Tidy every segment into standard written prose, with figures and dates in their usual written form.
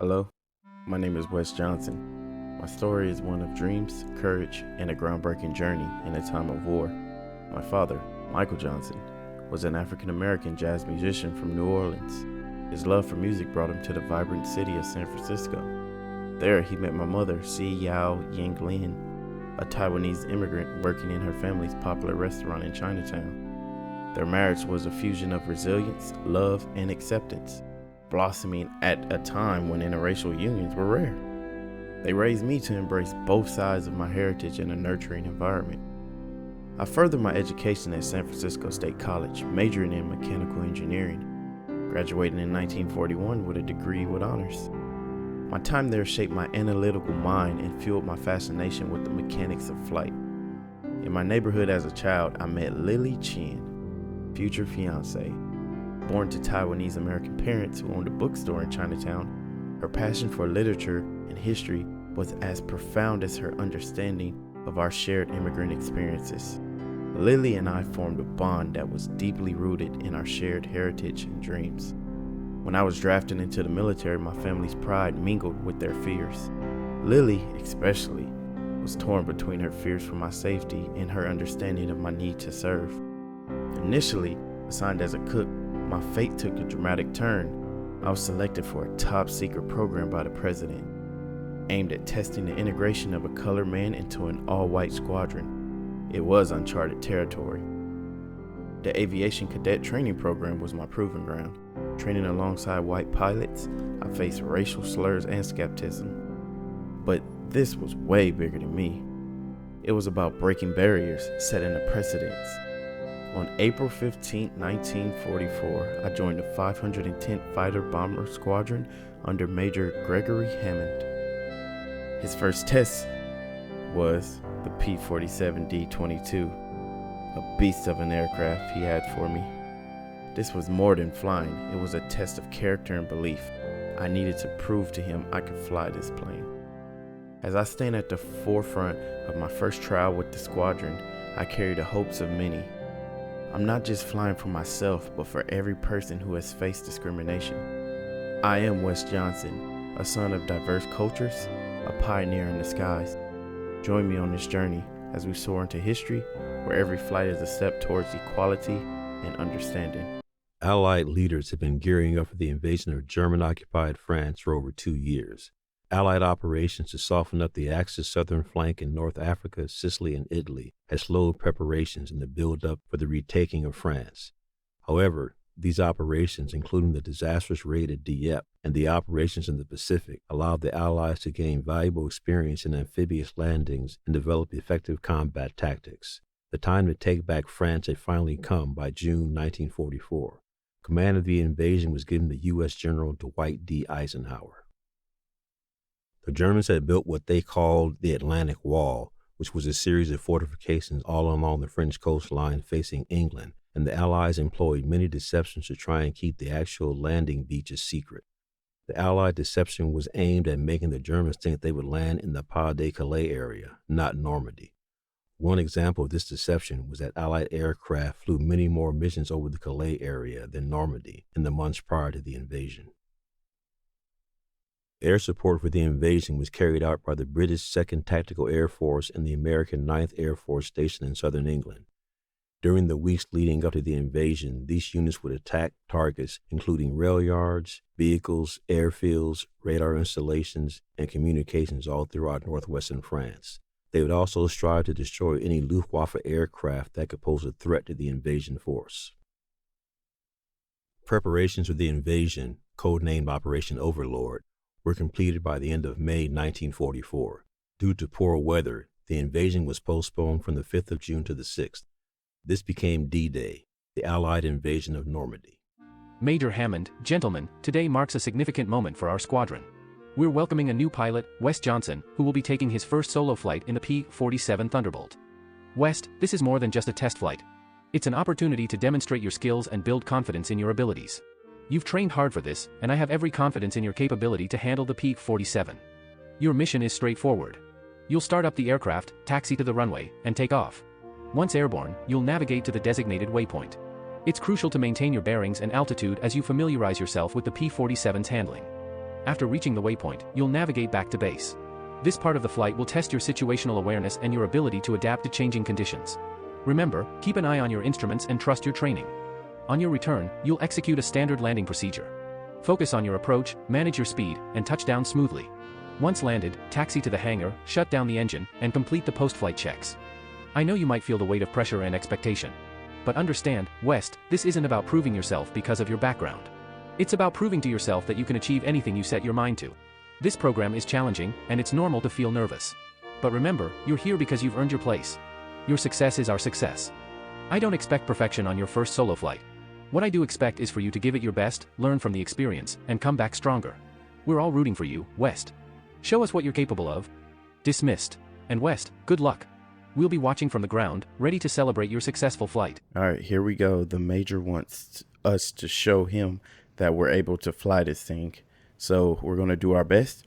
Hello, my name is Wes Johnson. My story is one of dreams, courage, and a groundbreaking journey in a time of war. My father, Michael Johnson, was an African-American jazz musician from New Orleans. His love for music brought him to the vibrant city of San Francisco. There, he met my mother, Si Yao Ying Lin, a Taiwanese immigrant working in her family's popular restaurant in Chinatown. Their marriage was a fusion of resilience, love, and acceptance, blossoming at a time when interracial unions were rare. They raised me to embrace both sides of my heritage in a nurturing environment. I furthered my education at San Francisco State College, majoring in mechanical engineering, graduating in 1941 with a degree with honors. My time there shaped my analytical mind and fueled my fascination with the mechanics of flight. In my neighborhood as a child, I met Lily Chen, future fiancée. Born to Taiwanese American parents who owned a bookstore in Chinatown, her passion for literature and history was as profound as her understanding of our shared immigrant experiences. Lily and I formed a bond that was deeply rooted in our shared heritage and dreams. When I was drafted into the military, my family's pride mingled with their fears. Lily, especially, was torn between her fears for my safety and her understanding of my need to serve. Initially assigned as a cook, my fate took a dramatic turn. I was selected for a top-secret program by the president, aimed at testing the integration of a colored man into an all-white squadron. It was uncharted territory. The aviation cadet training program was my proving ground. Training alongside white pilots, I faced racial slurs and skepticism. But this was way bigger than me. It was about breaking barriers, setting a precedence. On April 15, 1944, I joined the 510th Fighter Bomber Squadron under Major Gregory Hammond. His first test was the P-47D-22, a beast of an aircraft he had for me. This was more than flying, it was a test of character and belief. I needed to prove to him I could fly this plane. As I stand at the forefront of my first trial with the squadron, I carry the hopes of many. I'm not just flying for myself, but for every person who has faced discrimination. I am Wes Johnson, a son of diverse cultures, a pioneer in the skies. Join me on this journey as we soar into history, where every flight is a step towards equality and understanding. Allied leaders have been gearing up for the invasion of German-occupied France for over 2 years. Allied operations to soften up the Axis southern flank in North Africa, Sicily, and Italy has slowed preparations in the build-up for the retaking of France. However, these operations, including the disastrous raid at Dieppe and the operations in the Pacific, allowed the Allies to gain valuable experience in amphibious landings and develop effective combat tactics. The time to take back France had finally come by June 1944. Command of the invasion was given to U.S. General Dwight D. Eisenhower. The Germans had built what they called the Atlantic Wall, which was a series of fortifications all along the French coastline facing England, and the Allies employed many deceptions to try and keep the actual landing beaches secret. The Allied deception was aimed at making the Germans think they would land in the Pas-de-Calais area, not Normandy. One example of this deception was that Allied aircraft flew many more missions over the Calais area than Normandy in the months prior to the invasion. Air support for the invasion was carried out by the British 2nd Tactical Air Force and the American 9th Air Force stationed in southern England. During the weeks leading up to the invasion, these units would attack targets including rail yards, vehicles, airfields, radar installations, and communications all throughout northwestern France. They would also strive to destroy any Luftwaffe aircraft that could pose a threat to the invasion force. Preparations for the invasion, codenamed Operation Overlord, were completed by the end of May 1944. Due to poor weather, the invasion was postponed from the 5th of June to the 6th. This became D-Day, the Allied invasion of Normandy. Major Hammond, gentlemen, today marks a significant moment for our squadron. We're welcoming a new pilot, Wes Johnson, who will be taking his first solo flight in the P-47 Thunderbolt. West, this is more than just a test flight. It's an opportunity to demonstrate your skills and build confidence in your abilities. You've trained hard for this, and I have every confidence in your capability to handle the P-47. Your mission is straightforward. You'll start up the aircraft, taxi to the runway, and take off. Once airborne, you'll navigate to the designated waypoint. It's crucial to maintain your bearings and altitude as you familiarize yourself with the P-47's handling. After reaching the waypoint, you'll navigate back to base. This part of the flight will test your situational awareness and your ability to adapt to changing conditions. Remember, keep an eye on your instruments and trust your training. On your return, you'll execute a standard landing procedure. Focus on your approach, manage your speed, and touch down smoothly. Once landed, taxi to the hangar, shut down the engine, and complete the post-flight checks. I know you might feel the weight of pressure and expectation. But understand, West, this isn't about proving yourself because of your background. It's about proving to yourself that you can achieve anything you set your mind to. This program is challenging, and it's normal to feel nervous. But remember, you're here because you've earned your place. Your success is our success. I don't expect perfection on your first solo flight. What I do expect is for you to give it your best, learn from the experience, and come back stronger. We're all rooting for you, West. Show us what you're capable of. Dismissed. And West, good luck. We'll be watching from the ground, ready to celebrate your successful flight. All right, here we go. The Major wants us to show him that we're able to fly this thing. So we're going to do our best.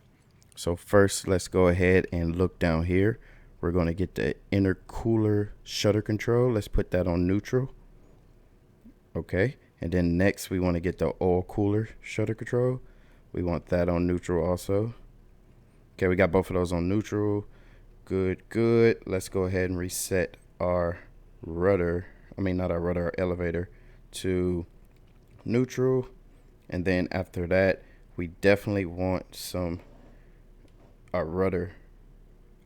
So first, let's go ahead and look down here. We're going to get the intercooler shutter control. Let's put that on neutral. Okay. And then next, we want to get the oil cooler shutter control. We want that on neutral also. Okay, we got both of those on neutral. Good, good. Let's go ahead and reset our rudder. Not our rudder, our elevator to neutral. And then after that, we definitely want our rudder.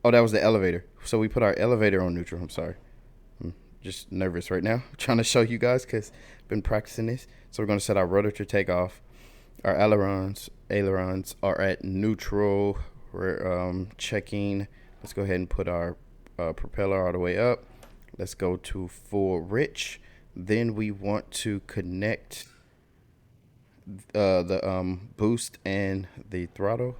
Oh, that was the elevator. So we put our elevator on neutral. I'm sorry. I'm just nervous right now. I'm trying to show you guys because I've been practicing this. So we're going to set our rudder to take off. Our ailerons are at neutral. We're checking. Let's go ahead and put our propeller all the way up. Let's go to full rich. Then we want to connect the boost and the throttle.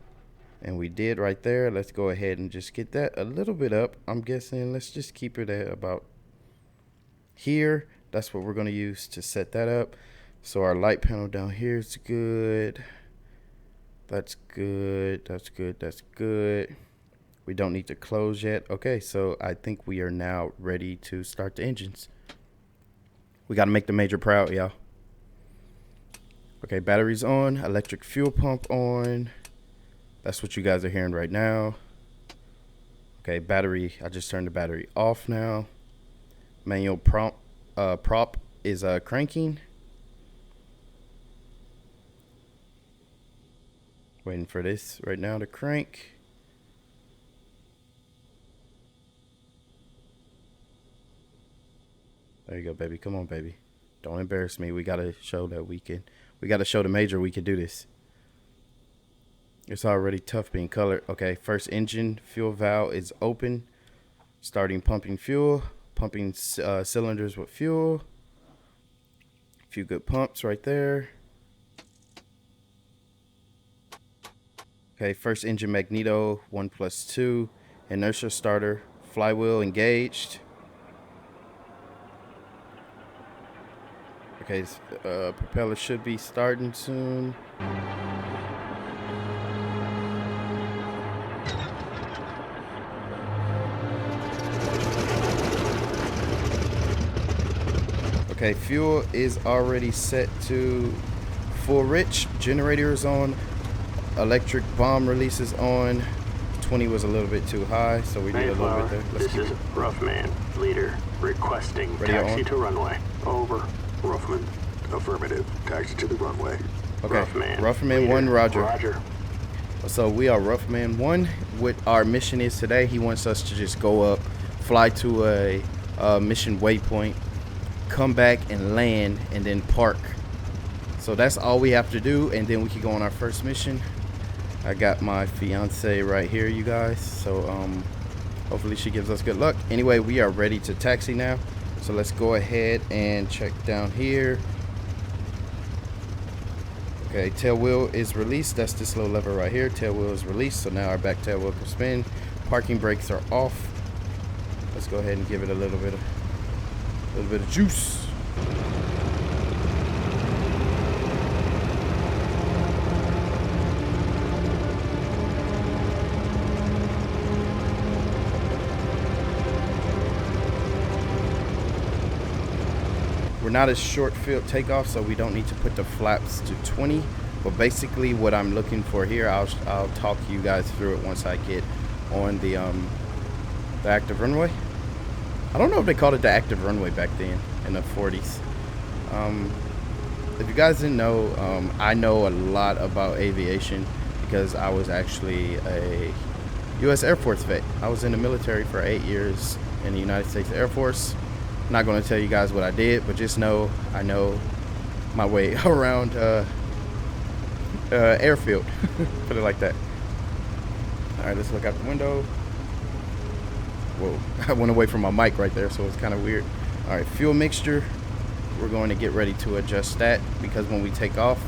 And we did right there. Let's go ahead and just get that a little bit up. I'm guessing let's just keep it at about here. That's what we're going to use to set that up. So our light panel down here is good. That's good. That's good. That's good. We don't need to close yet. Okay, so I think we are now ready to start the engines. We got to make the Major proud, y'all. Okay, batteries on. Electric fuel pump on. That's what you guys are hearing right now. Okay, battery. I just turned the battery off now. Manual prop is cranking. Waiting for this right now to crank. There you go, baby. Come on, baby. Don't embarrass me. We got to show that we got to show the Major we can do this. It's already tough being colored. Okay, first engine fuel valve is open. Starting pumping fuel. Pumping cylinders with fuel. A few good pumps right there. Okay, first engine magneto, 1+2. Inertia starter, flywheel engaged. Okay, propeller should be starting soon. Okay, fuel is already set to full rich. Generator is on. Electric bomb release is on. 20 was a little bit too high, so we need a little bit there. This is Ruffman, leader, requesting taxi to runway. Over. Ruffman, affirmative. Taxi to the runway. Okay, Ruffman 1, roger. Roger. So we are Ruffman 1. What our mission is today, he wants us to just go up, fly to a mission waypoint, come back and land, and then park. So that's all we have to do, and then we can go on our first mission. I got my fiance right here, you guys. So hopefully she gives us good luck. Anyway, we are ready to taxi now. So let's go ahead and check down here. Okay, tail wheel is released. That's this little lever right here. Tail wheel is released. So now our back tail wheel can spin. Parking brakes are off. Let's go ahead and give it a little bit of juice. We're not a short field takeoff, so we don't need to put the flaps to 20. But basically what I'm looking for here, I'll talk you guys through it once I get on the active runway. I don't know if they called it the active runway back then in the 40s. If you guys didn't know, I know a lot about aviation because I was actually a U.S. Air Force vet. I was in the military for 8 years in the United States Air Force. I'm not going to tell you guys what I did, but just know I know my way around airfield. Put it like that. All right, let's look out the window. Whoa, I went away from my mic right there, so it's kind of weird. All right, fuel mixture. We're going to get ready to adjust that because when we take off,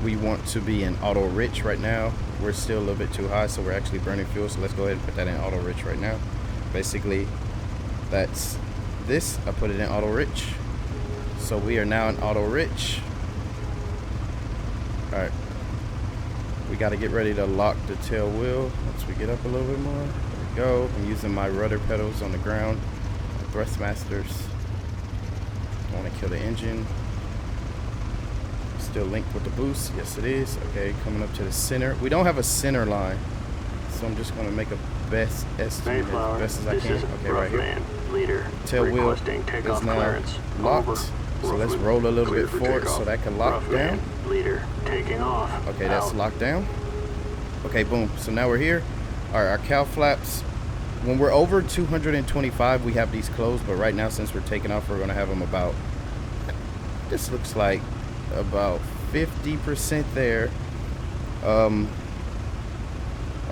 we want to be in auto rich right now. We're still a little bit too high, so we're actually burning fuel. So let's go ahead and put that in auto rich right now. Basically, that's this. I put it in auto rich. So we are now in auto rich. All right. We got to get ready to lock the tail wheel once we get up a little bit more. There we go. I'm using my rudder pedals on the ground. Thrustmasters. I want to kill the engine. Still linked with the boost. Yes, it is. Okay, coming up to the center. We don't have a center line, so I'm just going to make a best estimate as best as I can. Okay, right here. Leader, tail wheel is now locked. So let's roll a little bit forward so that can lock down. Leader, taking off. Okay, that's locked down. Okay, boom. So now we're here. All right, our cow flaps. When we're over 225, we have these closed, but right now, since we're taking off, we're going to have them about, this looks like about 50% there. Our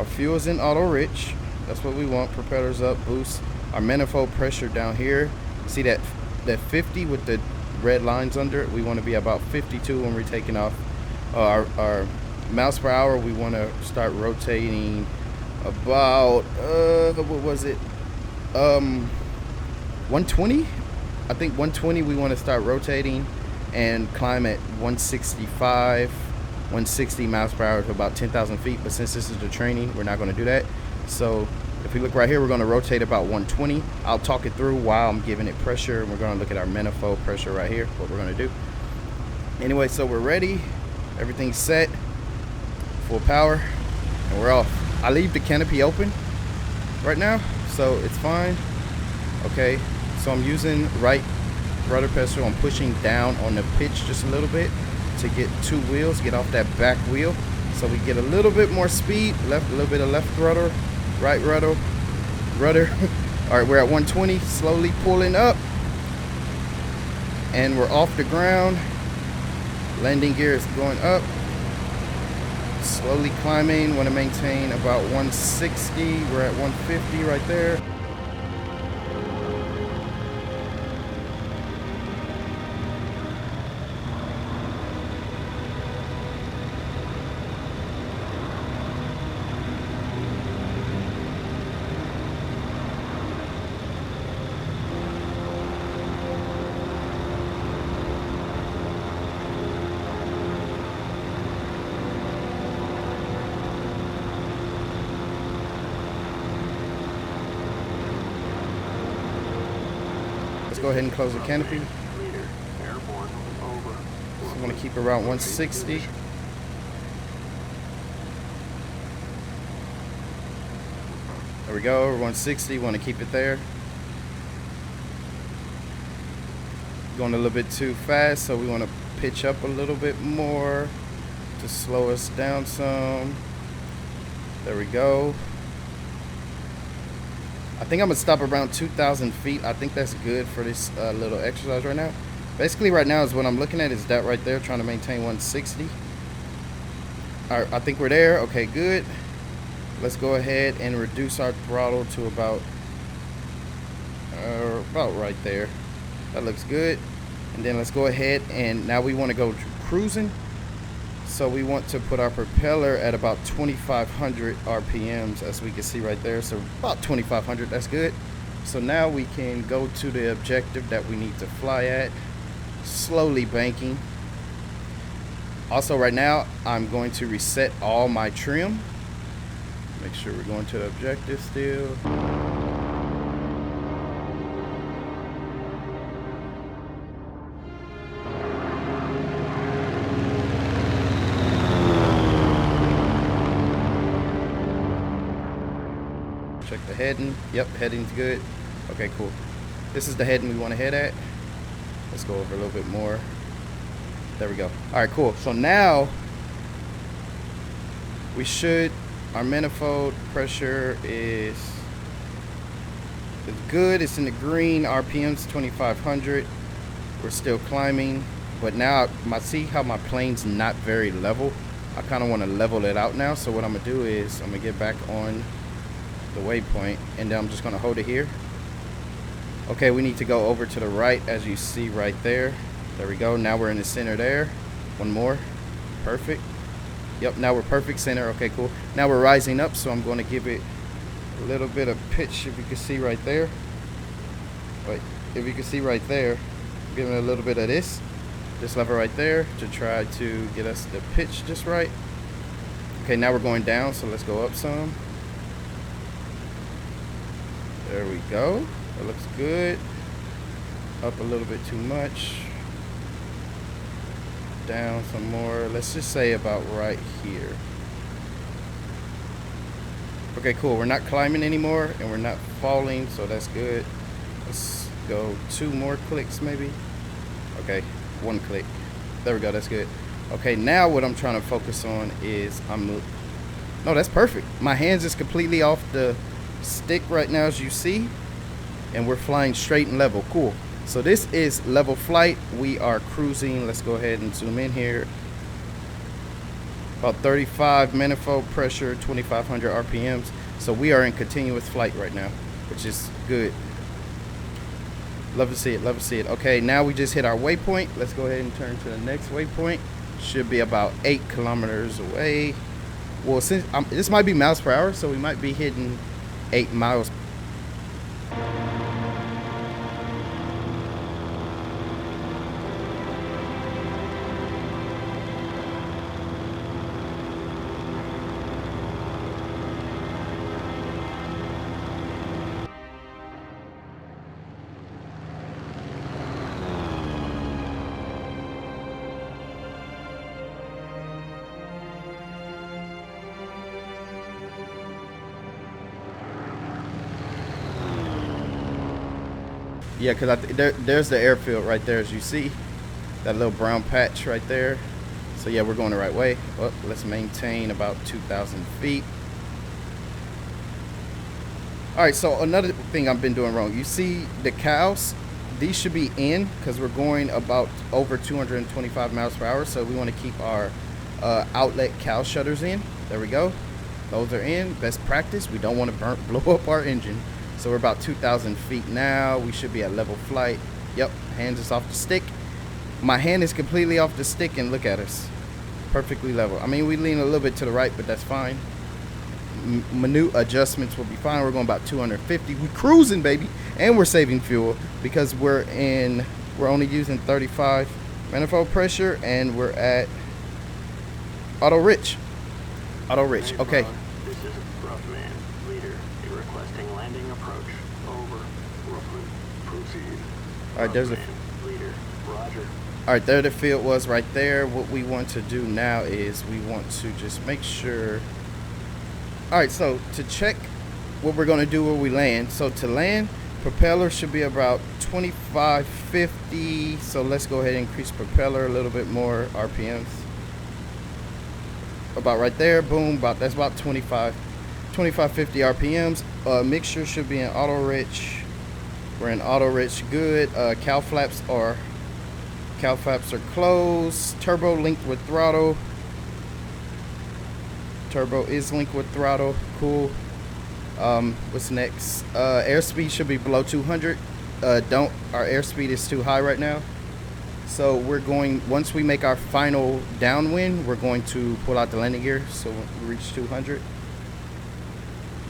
fuel's in auto rich. That's what we want. Propellers up, boost. Our manifold pressure down here. See that 50 with the red lines under it? We want to be about 52 when we're taking off. Our miles per hour, we want to start rotating about what was it, 120. I think 120 we want to start rotating and climb at 165 160 miles per hour to about 10,000 feet. But since this is the training, we're not going to do that. So if we look right here, we're going to rotate about 120. I'll talk it through while I'm giving it pressure. We're going to look at our manifold pressure right here, what we're going to do. Anyway, so we're ready, everything's set, full power, and we're off. I leave the canopy open right now, so it's fine. Okay, so I'm using right rudder pedal. I'm pushing down on the pitch just a little bit to get two wheels, get off that back wheel, so we get a little bit more speed. Left, a little bit of left rudder, right rudder. All right, we're at 120, slowly pulling up, and we're off the ground. Landing gear is going up. Slowly climbing, want to maintain about 160. We're at 150 right there. Let's go ahead and close the canopy. So I'm going to keep around 160. There we go, 160, want to keep it there. Going a little bit too fast, so we want to pitch up a little bit more to slow us down some. There we go. I think I'm gonna stop around 2,000 feet. I think that's good for this little exercise right now. Basically right now is what I'm looking at is that right there, trying to maintain 160. All right, I think we're there. Okay, good. Let's go ahead and reduce our throttle to about right there. That looks good. And then let's go ahead and now we want to go cruising. So we want to put our propeller at about 2,500 RPMs, as we can see right there. So about 2,500, that's good. So now we can go to the objective that we need to fly at, slowly banking. Also right now, I'm going to reset all my trim. Make sure we're going to the objective still. Check the heading. Yep, heading's good. Okay, cool. This is the heading we want to head at. Let's go over a little bit more. There we go. All right, cool. So now we should, our manifold pressure is good. It's in the green. RPM's 2,500. We're still climbing, but now see how my plane's not very level. I kind of want to level it out now. So what I'm gonna do is I'm gonna get back on the waypoint, and then I'm just gonna hold it here. Okay, we need to go over to the right, as you see right there. There we go. Now we're in the center there. One more. Perfect. Yep, now we're perfect center. Okay, cool. Now we're rising up, so I'm going to give it a little bit of pitch, if you can see right there. Wait, if you can see right there, I'm giving it a little bit of this lever right there to try to get us the pitch just right. Okay, now we're going down, so let's go up some. There we go. That looks good. Up a little bit too much. Down some more. Let's just say about right here. Okay, cool. We're not climbing anymore and we're not falling, so that's good. Let's go 2 more clicks maybe. Okay, 1 click. There we go. That's good. Okay, now what I'm trying to focus on is no, that's perfect. My hands is completely off the stick right now, as you see, and we're flying straight and level. Cool. So this is level flight. We are cruising. Let's go ahead and zoom in here. About 35 manifold pressure, 2,500 RPMs. So we are in continuous flight right now, which is good. Love to see it. Love to see it. Okay, now we just hit our waypoint. Let's go ahead and turn to the next waypoint. Should be about 8 kilometers away. Well, since this might be miles per hour, so we might be hitting 8 miles. Yeah, because there's the airfield right there, as you see. That little brown patch right there. So yeah, we're going the right way. Well, let's maintain about 2,000 feet. All right, so another thing I've been doing wrong. You see the cows? These should be in because we're going about over 225 miles per hour. So we want to keep our outlet cow shutters in. There we go. Those are in. Best practice. We don't want to blow up our engine. So we're about 2,000 feet now. We should be at level flight. Yep, hands is off the stick. My hand is completely off the stick, and look at us. Perfectly level. I mean, we lean a little bit to the right, but that's fine. Minute adjustments will be fine. We're going about 250. We're cruising, baby. And we're saving fuel because we're only using 35 manifold pressure, and we're at auto rich. Auto rich, okay. This is Roughman, leader. Requesting landing approach. Over. Roughman, proceed. All right, there's a leader. Roger. All right, there the field was right there. What we want to do now is we want to just make sure. All right, so to check what we're going to do when we land. So to land, propeller should be about 2550. So let's go ahead and increase propeller a little bit more RPMs. About right there, boom. That's about 2550 RPMs. Mixture should be in auto rich. We're in auto rich, good. Cow flaps are closed. Turbo linked with throttle. Turbo is linked with throttle. Cool. What's next? Airspeed should be below 200. Our airspeed is too high right now. So we're going, once we make our final downwind, we're going to pull out the landing gear so we reach 200.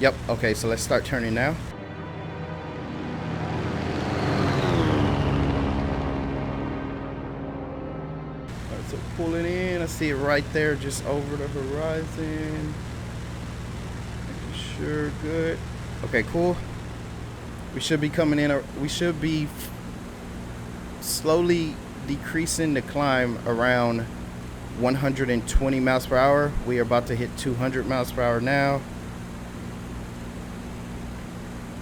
Yep, okay, so let's start turning now. Alright, so pulling in, I see it right there just over the horizon. Making sure, good. Okay, cool. We should be coming in, we should be slowly decreasing the climb around 120 miles per hour. We are about to hit 200 miles per hour now.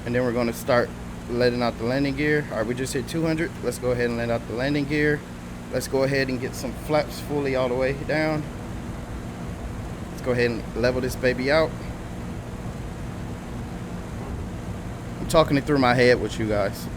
and then we're going to start letting out the landing gear. All right, we just hit 200. Let's go ahead and let out the landing gear. Let's go ahead and get some flaps fully all the way down. Let's go ahead and level this baby out. I'm talking it through my head with you guys.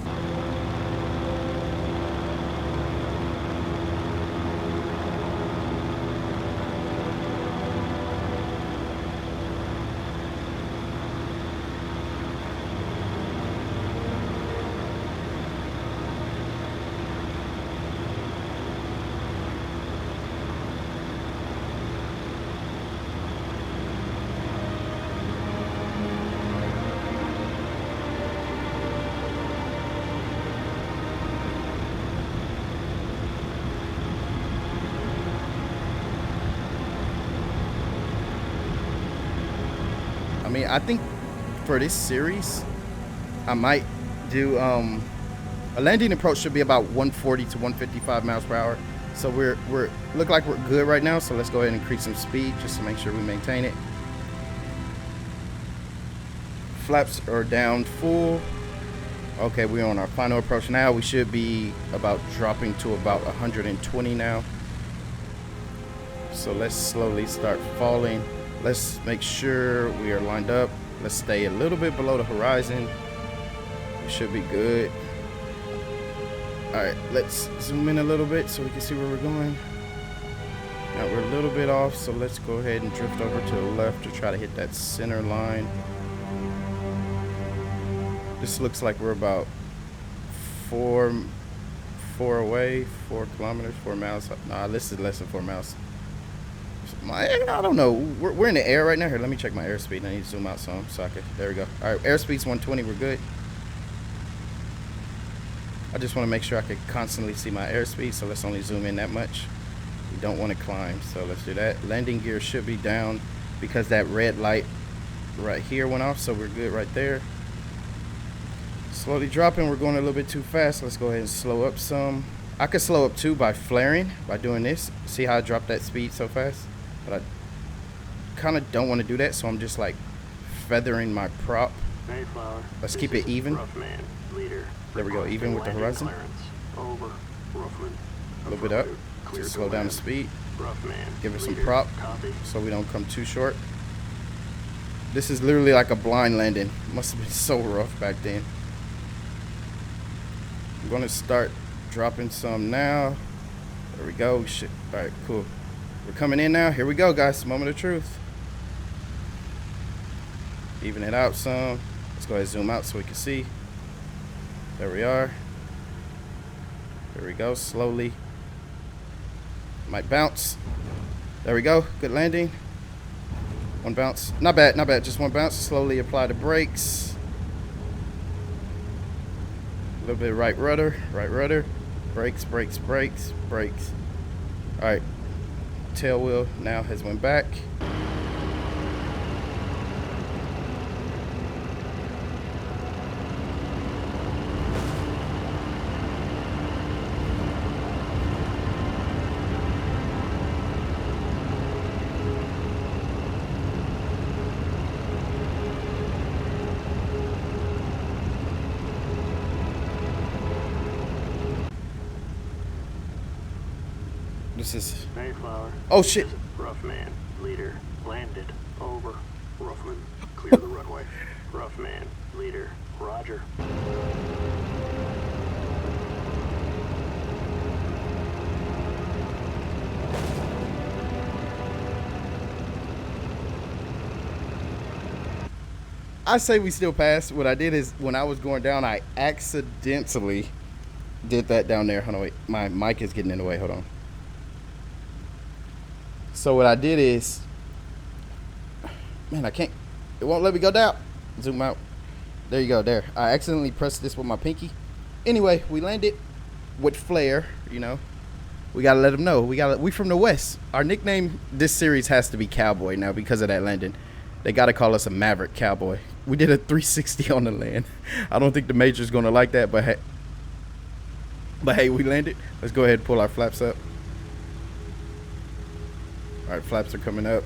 I mean, I think for this series, I might do a landing approach should be about 140 to 155 miles per hour. So we're look like we're good right now. So let's go ahead and increase some speed just to make sure we maintain it. Flaps are down full. Okay, we're on our final approach now. We should be about dropping to about 120 now. So let's slowly start falling. Let's make sure we are lined up. Let's stay a little bit below the horizon. We should be good. All right, let's zoom in a little bit so we can see where we're going. Now we're a little bit off, so let's go ahead and drift over to the left to try to hit that center line. This looks like we're about 4 away, 4 kilometers, 4 miles. Nah, this is less than 4 miles. I don't know. We're in the air right now. Here, let me check my airspeed. I need to zoom out some so I can. There we go. All right, airspeed's 120. We're good. I just want to make sure I can constantly see my airspeed, so let's only zoom in that much. We don't want to climb, so let's do that. Landing gear should be down because that red light right here went off, so we're good right there. Slowly dropping. We're going a little bit too fast. Let's go ahead and slow up some. I could slow up too by flaring, by doing this. See how I dropped that speed so fast? But I kind of don't want to do that, so I'm just like feathering my prop. Mayflower. Let's keep it even. Ruffman, leader. There we go, even with the horizon. Over. Ruffman. A little bit up. Just slow down the speed. Ruffman. Give it some leader. prop Copy. so we don't come too short. This is literally like a blind landing. Must have been so rough back then. I'm going to start dropping some now. There we go. Shit. All right, cool. We're coming in now. Here we go, guys. Moment of truth. Even it out some. Let's go ahead and zoom out so we can see. There we are. There we go. Slowly. Might bounce. There we go. Good landing. One bounce. Not bad. Not bad. Just one bounce. Slowly apply the brakes. A little bit right rudder. Right rudder. Brakes, brakes, brakes, brakes. All right. Tail wheel now has went back. This is Mayflower. oh shit. Ruffman, leader, landed, over. Ruffman, clear the runway. Ruffman, leader, roger. I say we still passed. What I did is when I was going down, I accidentally did that down there. Hold on, wait. My mic is getting in the way. Hold on. So what I did is, man, I can't, it won't let me go down. Zoom out. There you go, there. I accidentally pressed this with my pinky. Anyway, we landed with flair, you know. We gotta let them know. We from the West. Our nickname this series has to be Cowboy now because of that landing. They gotta call us a Maverick Cowboy. We did a 360 on the land. I don't think the major's gonna like that, but hey, we landed. Let's go ahead and pull our flaps up. All right, flaps are coming up.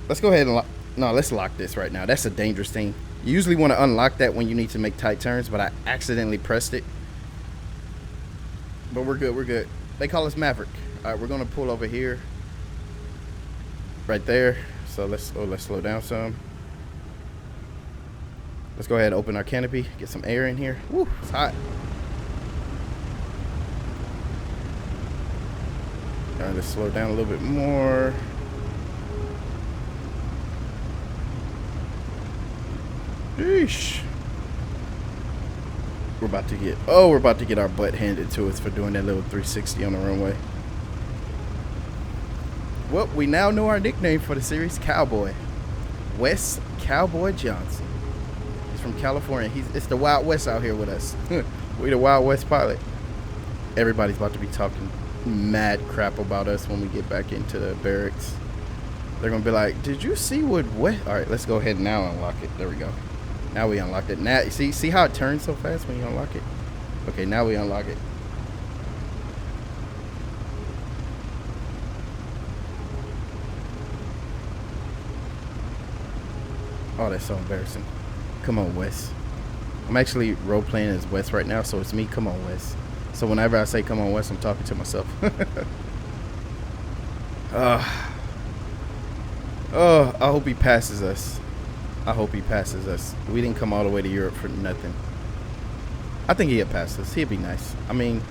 Let's go ahead and let's lock this right now. That's a dangerous thing. You usually want to unlock that when you need to make tight turns, but I accidentally pressed it. But we're good, we're good. They call us Maverick. All right, we're gonna pull over here. Right there. So let's slow down some. Let's go ahead and open our canopy, get some air in here. Woo, it's hot. All right, let's slow down a little bit more. Yeesh. We're about to get our butt handed to us for doing that little 360 on the runway. Well, we now know our nickname for the series, Cowboy. Wes Cowboy Johnson. He's from California. It's the Wild West out here with us. We the Wild West pilot. Everybody's about to be talking mad crap about us when we get back into the barracks. They're gonna be like, "Did you see what West?" All right, let's go ahead and now unlock it. There we go. Now we unlocked it. Now, see how it turns so fast when you unlock it? Okay, now we unlock it. Oh, that's so embarrassing. Come on, Wes. I'm actually role-playing as Wes right now, so it's me. Come on, Wes. So whenever I say come on, Wes, I'm talking to myself. Oh, I hope he passes us. I hope he passes us. We didn't come all the way to Europe for nothing. I think he'll pass us. He'll be nice. I mean,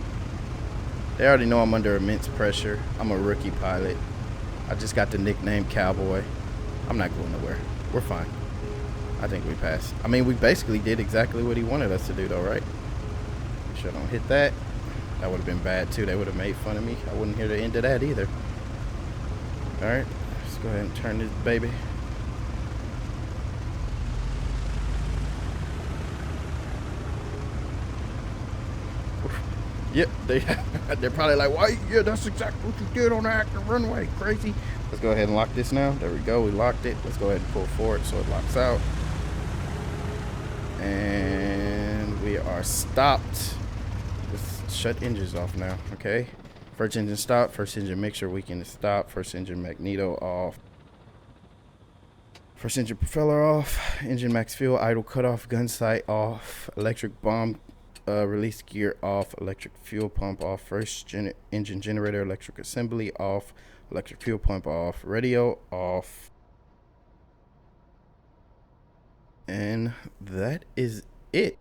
they already know I'm under immense pressure. I'm a rookie pilot. I just got the nickname Cowboy. I'm not going nowhere. We're fine. I think we passed. I mean, we basically did exactly what he wanted us to do, though, right? Make sure I don't hit that. That would have been bad, too. They would have made fun of me. I wouldn't hear the end of that, either. All right. Let's go ahead and turn this baby. Yep, they're probably like, why? Yeah, that's exactly what you did on the active runway, crazy. Let's go ahead and lock this now. There we go, we locked it. Let's go ahead and pull forward so it locks out. And we are stopped. Let's shut engines off now, okay? First engine stop, first engine mixture weakened is stop, first engine magneto off. First engine propeller off, engine max fuel, idle cutoff, gun sight off, electric bomb release gear off, electric fuel pump off, first engine generator electric assembly off, electric fuel pump off, radio off. And that is it.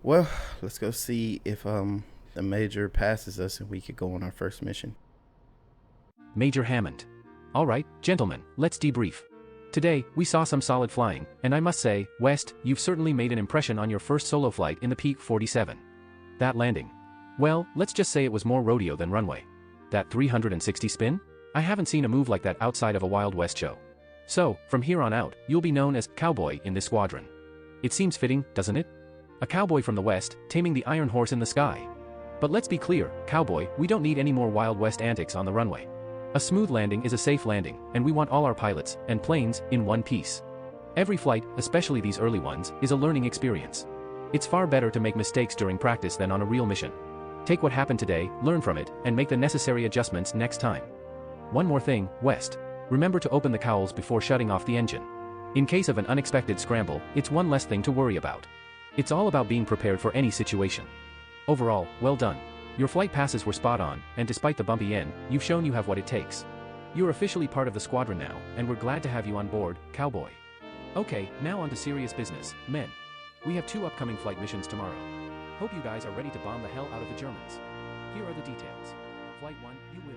Well, let's go see if the major passes us and we could go on our first mission. Major Hammond. All right, gentlemen, let's debrief. Today, we saw some solid flying, and I must say, West, you've certainly made an impression on your first solo flight in the P-47. That landing. Well, let's just say it was more rodeo than runway. That 360 spin? I haven't seen a move like that outside of a Wild West show. So, from here on out, you'll be known as Cowboy in this squadron. It seems fitting, doesn't it? A cowboy from the West, taming the iron horse in the sky. But let's be clear, Cowboy, we don't need any more Wild West antics on the runway. A smooth landing is a safe landing, and we want all our pilots and planes in one piece. Every flight, especially these early ones, is a learning experience. It's far better to make mistakes during practice than on a real mission. Take what happened today, learn from it, and make the necessary adjustments next time. One more thing, West. Remember to open the cowls before shutting off the engine. In case of an unexpected scramble, it's one less thing to worry about. It's all about being prepared for any situation. Overall, well done. Your flight passes were spot on, and despite the bumpy end, you've shown you have what it takes. You're officially part of the squadron now, and we're glad to have you on board, Cowboy. Okay, now on to serious business, men. We have 2 upcoming flight missions tomorrow. Hope you guys are ready to bomb the hell out of the Germans. Here are the details. Flight 1, you will